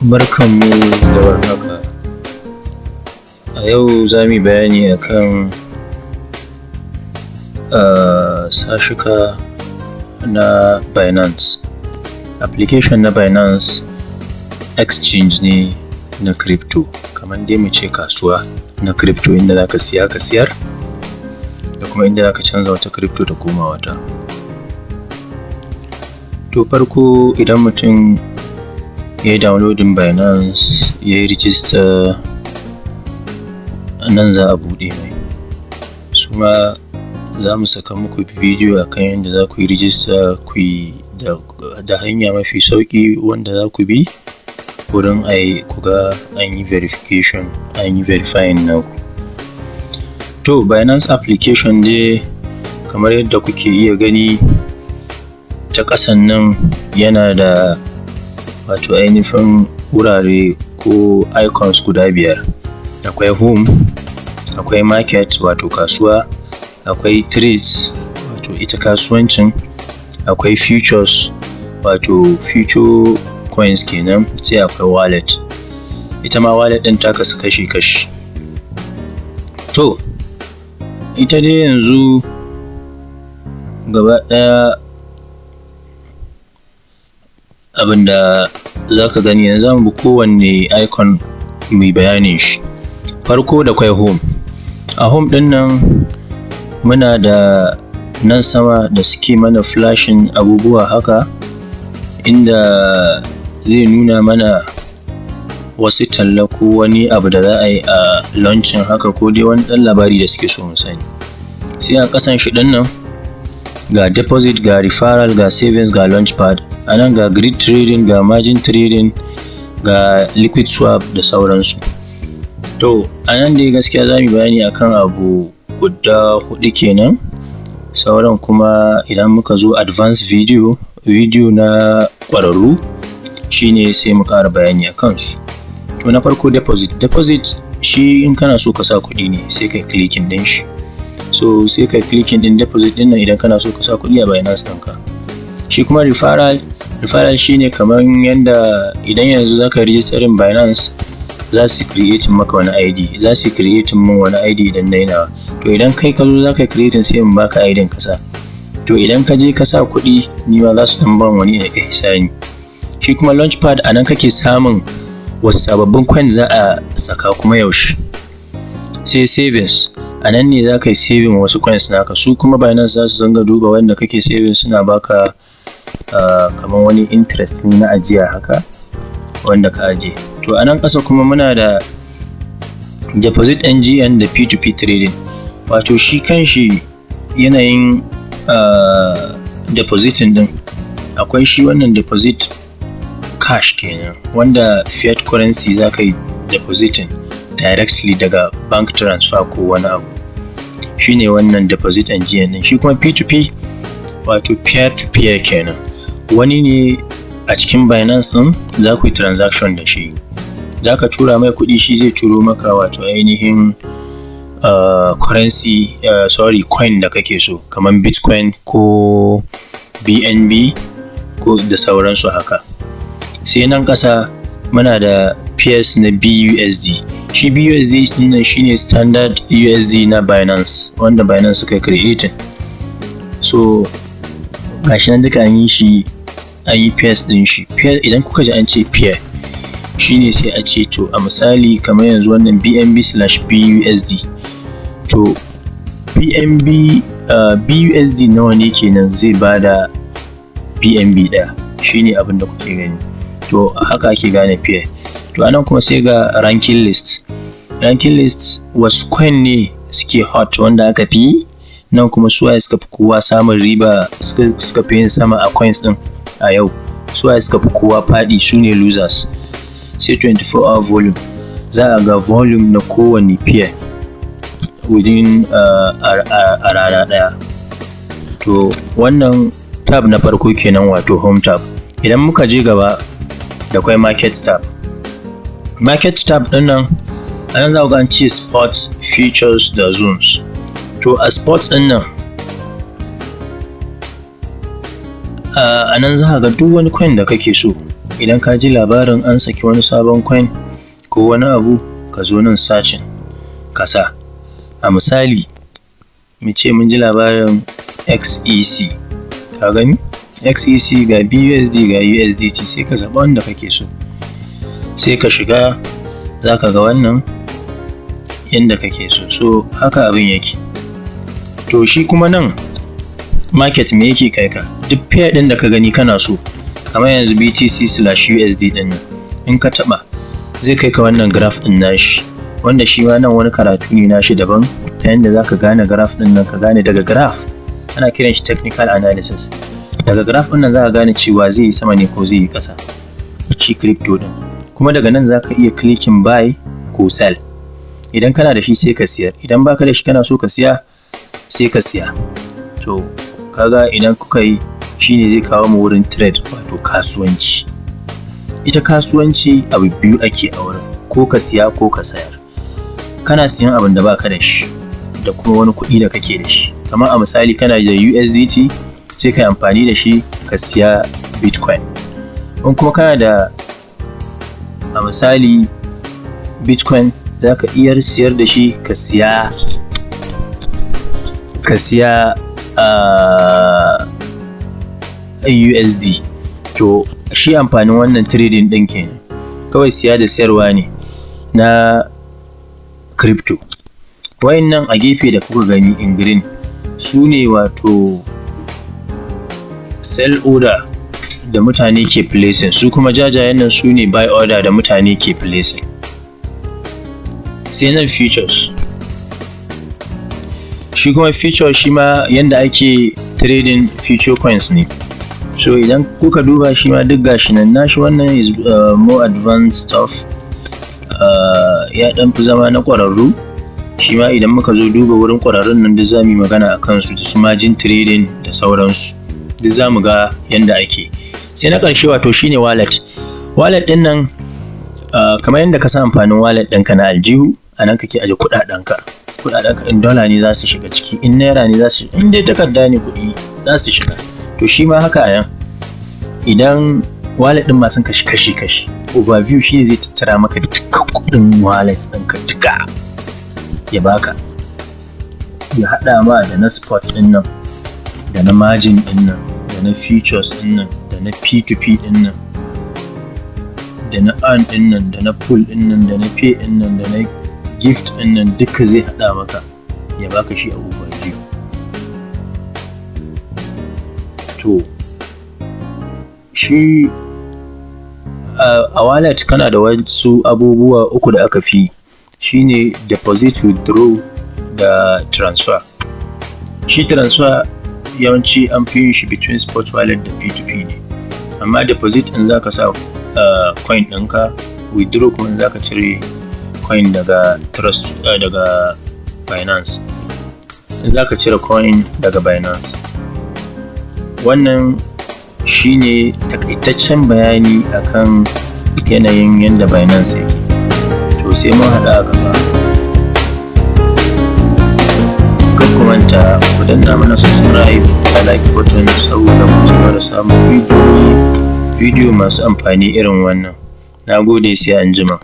Barkanmu da warhaka. A yau za mu yi bayani akan sashuka na Binance. Application na Binance exchange ne na crypto, kamar dai mu ce kasuwa na crypto inda za ka siya ka siyar da kuma inda za ka canza wata crypto ta koma wata. To farko idan mutum ya yi downloading Binance ya yi register, nan za a buɗe mai. Suma za mu saka muku bidiyo akan yadda za ku yi register ku yi da hanya mafi sauƙi wanda za ku bi wurin ku ga an yi verification, an yi verifying naku. To Binance application dai kamar yadda kuke iya gani ta ƙasan nan yana da wato ainihin wurare ko icons guda 5. Akwai home, akwai market wato kasuwa, akwai trades wato ita kasuwancin, akwai futures wato future coins kenan, sai akwai wallet. Ita ma wallet ɗin ta kasu kashi-kashi. To ita dai yanzu gaba ɗaya abinda za ka gani yanzu zamu bi kowanne icon mai bayanin shi. Farko da kwai home. A home ɗin nan muna da nan sama da suke mana flashing abubuwa haka, inda zai nuna mana wasu talla ko wani abu da za a yi a launching haka, ko dai wani ɗan labari da suke so mu sani. Sai a ƙasan shi ɗin nan ga deposit, ga referral, ga savings, ga launchpad. A nan ga grid trading, ga margin trading, ga liquid swap da sauransu. To a nan dai gaskiya za mu bayani akan abu guda 4 kenan. Sauran kuma idan muka zo advanced video na ƙwararru shine sai mu ƙara bayani akan su. To na farko deposit shi in kana so ka sa kuɗi ne sai kai clicking ɗin shi. So sai kai clicking ɗin deposit ɗin nan idan kana so ka sa kuɗi a Binance ɗinka. Shi kuma referral shine kamar yanda idan yanzu za ka registering Binance za su create maka wani ID, za su create min wani ID idan na yi nawa. To idan kai ka zo za ka create sai mun baka ID ka sa. To idan ka je ka sa kuɗi ni ma za su ɗan ban wani ihsani. Shi kuma launchpad a nan kake samun wasu sababbin coin za a saka kuma yaushe. Sai savings a nan ne za ka yi saving wasu coins naka, su kuma Binance za su zanga duba wanda kake saving suna baka kamar wani interest na ajiya haka wanda ka aje. To a nan ƙasa kuma muna da deposit NGN da P2P trading, wato shi kanshi yanayin depositing din. Akwai shi wannan deposit cash kenan, wanda fiat currency za ka yi depositing directly daga bank transfer ko wani abu. Shi ne wannan deposit NGN din. Shi kuma P2P wato peer to peer kenan, wani ne a cikin Binance ɗin za ku yi transaction da shi. Za ka tura mai kuɗi, shi zai turo maka wato ainihin coin da kake so, kamar Bitcoin ko BNB ko da sauransu haka. Sai nan ƙasa muna da pairs na BUSD. Shi BUSD ɗin shine standard USD na Binance wanda Binance suka creating. So gashi nan duka an yi pairs ɗin shi. Pair idan kuka ji an ce pair shine sai a ce to a misali kamar yanzu wannan BNB/BUSD. To BUSD nawa ne kenan zai bada BNB ɗaya, shine abin da kuke gani. To haka ake gane pair. To anan kuma sai ga ranking list wasu coin ne suke hot wanda aka fi, nan kuma suwaye suka fi kowa samun riba, suka fi yin sama a coins din a yau, suwaye suka fi kowa faɗi su ne losers. Sai 24-hour volume, za a ga volume na kowane pair within a rana ɗaya. To wannan tab na farko kenan wato home tab. Idan muka je gaba da kwai market tab ɗin nan, a nan za ku ga an ce sports, features da zones. To a sports ɗin nan a nan za ka ga duk wani coin da kake so idan ka ji labarin an saki wani sabon coin ko wani abu, ka zo nan searching ka sa. A misali, mu ce mun ji labarin XEC, ka gani? XEC ga BUSD ga USDT, sai ka zaɓa wanda kake so. Sai ka shiga, za ka ga wannan yanda kake so. So haka abin yake. To shi kuma nan market me yake kai ka? Duk pair ɗin da ka gani kana so, kamar yanzu BTC/USD ɗin nan, in ka taɓa zai kai ka wannan graph ɗin nashi, wanda shi ma nan wani karatu ne nashi daban, ta yanda za ka gane graph ɗin nan, ka gane daga graph ana kiran shi technical analysis. Daga graph ɗin nan za ka gane cewa zai yi sama ne ko zai yi ƙasa, shi crypto ɗin. Kuma daga nan za ka iya clicking buy ko sell. Idan kana da shi sai ka siyar, idan baka da shi kana so ka siya sai ka siya. To kaga idan kuka yi, shine zai kawo mu wurin trade, wato kasuwanci. Ita kasuwanci abu biyu ake a wurin, ko ka siya ko ka sayar. Kana siyan abin da baka da shi da kuma wani kuɗi da kake da shi. Kamar a misali kana da USDT, sai ka yi amfani da shi ka siya Bitcoin. In kuma kana da a misali Bitcoin, za ka iya siyar da shi ka siya USD. To shi amfanin wannan trading ɗin kenan, kawai siya da siyarwa ne na crypto. Wayannan a gefe da kuka gani in green, su ne wato sell order da mutane ke placing, su kuma jajayen nan su ne buy order da mutane ke placing. Sai nan futures. Shi kuma future shi ma yanda ake trading future coins ne. So idan kuka duba shi ma duk gashi nan, nashi wannan is more advanced stuff. Ya ɗan fi zama na ƙwararru. Shi ma idan muka zo duba wurin ƙwararrun nan, duk za mu yi magana a kansu, da su margin trading da sauransu. Duk za mu ga yanda ake. Sai na ƙarshe wato shine wallet. Wallet ɗin nan kamar yadda ka san amfanin wallet ɗinka na aljihu, a nan kake aje kuɗaɗenka. Kuɗaɗenka in dollar ne za su shiga ciki, in naira ne za su shiga, in dai takarda ne kuɗi za su shiga. To shi ma haka a yan. Idan wallet ɗin ma sun kashi. Overview shi zai tattara maka dukkan kuɗin wallet ɗinka duka ya baka. Ya haɗa ma da na spot ɗin nan, da na margin ɗin nan, da na futures ɗin nan, da na P2P ɗin nan, da na earn ɗin nan, da na pull ɗin nan, da na pay ɗin nan, da na gift ɗin nan, duka zai haɗa maka ya baka shi a overview. To shi a wallet kana da wasu abubuwa uku da aka fi, shine deposit, withdraw da transfer. Shi transfer yawanci an fi yin shi between spot wallet da P2P ne, amma deposit in zaka sa coin ɗinka, withdraw kuma in zaka cire coin daga daga Binance, in zaka cire coin daga Binance. Wannan shine takaitaccen bayani akan yanayin yanda Binance yake. To sai mun haɗa a gaba. Kar ku manta ku danna mana subscribe da like button, saboda ku ci gaba da samun bidiyo masu amfani irin wannan. Na gode, sai anjima.